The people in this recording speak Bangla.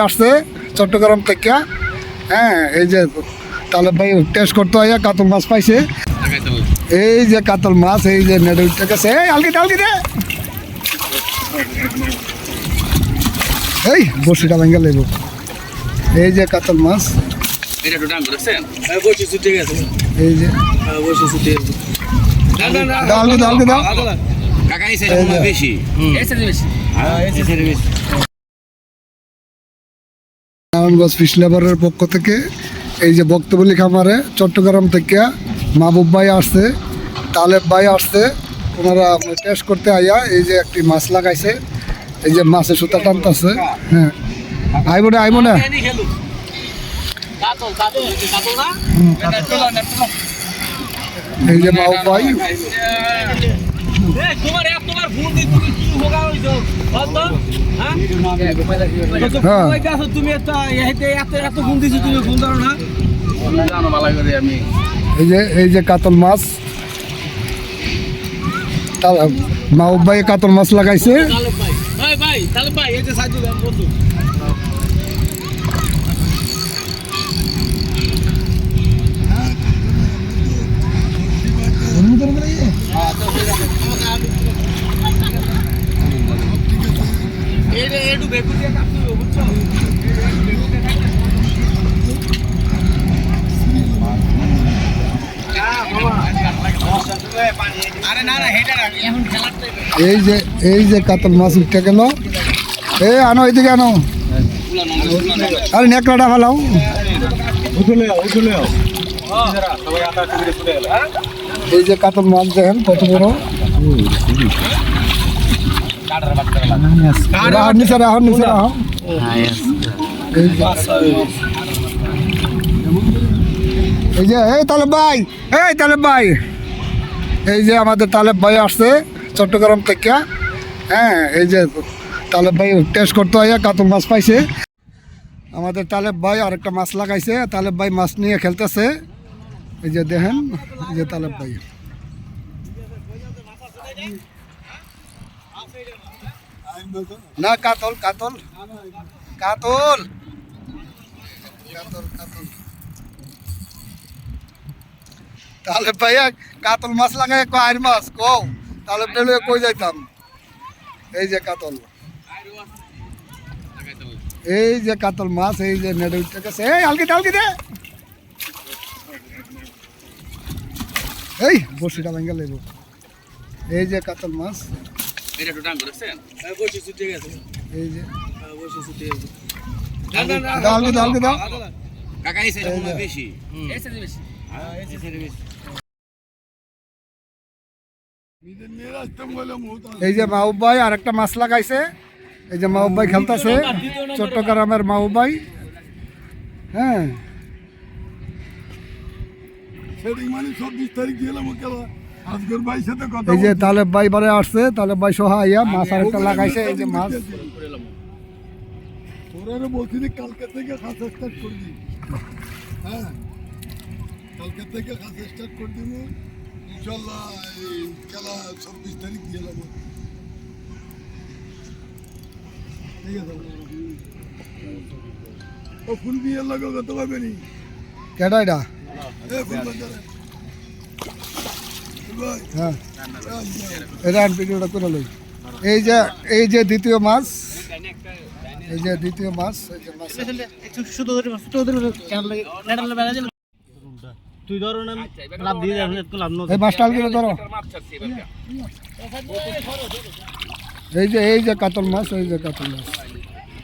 আসছে চট্টগ্রাম থেকে। হ্যাঁ, এই যে তাহলে ভাই টেস্ট করতে হয় কাতল মাছ পাইছে। এই যে কাতল মাছ, এই যে নেড়ে উঠতে গেছে। এই আলগি দে, এই বসিটা ভেঙে লেব। এই যে কাতল মাছ, এই যে নারায়ণগঞ্জ ফিশ লেবারের পক্ষ থেকে এই যে বক্তবলী খামারে চট্টগ্রাম থেকে মাহবুব ভাই আসছে, তালেব ভাই আসছে। ওনারা টেস্ট করতে আইয়া এই যে একটি মাছ লাগাইছে, এই যে মাছের সুতা টানতেছে। হ্যাঁ, আইব না এই যে মাহবুব ভাই। এই যে কাতল মাছ, মাহবুব ভাই কাতল মাছ লাগাইছে। এই যে কাতল মাছ উঠে গেল। আনো এদিকে আনো, আরে নেকড়াটা ফেলাও। এই যে কাতল মাছ দেখেন কত বড়। নিচে এই যে তালেব ভাই, এই যে আমাদের তালেব ভাই আসছে চট্টগ্রাম থেকে। হ্যাঁ, এই যে তালেব ভাই টেস্ট করতে হয় কাতল মাছ পাইছে। আমাদের তালেব ভাই আরেকটা মাছ লাগাইছে, তালেব ভাই মাছ নিয়ে খেলতেছে। এই যে দেখেন, এই যে তালেব ভাই। না কাতল তাহলে ভাইয়া কাতল মাছ লাগাই আর মাছ কও, তাহলে পেলে কই যাইতাম। এই যে কাতল, এই যে কাতল মাছ, এই যে নেড়ে উঠতে গেছে। এই আলগি দে, এই বসিটা ভেঙে লেব। এই যে কাতল মাছ, এই যে এই যে মাহবুব ভাই আর একটা মাছ লাগাইছে। এই যে মাহবুব ভাই খেলতেছে, চট্টগ্রামের মাহবুব ভাই। হ্যাঁ, এই যে তালেব ভাই বারে আসছে, তালেব ভাই সহ আইয়া মাছ আর একটা লাগাইছে। এই যে মাছ কালকে থেকে খাস স্টার্ট করবি। হ্যাঁ, কালকে থেকে খাস স্টার্ট করে দিব ইনশাল্লাহ। এই খেলা 26 তারিখ দিয়ে যাবো। ঠিক আছে, ও ফুল বিয়ের লাগে কত পাবে নি কেডা এটা? হ্যাঁ, এটা ভিডিওটা করে লই। এই যে দ্বিতীয় মাছ, এই যে দ্বিতীয় মাছ, এই যে মাছ তুই ধরো না, লাভ দিয়ে যাবেন, একটু লাভ নয়। এই মাছটা আলগি ধরো। এই যে কাতল মাছ, এই যে কাতল মাছ।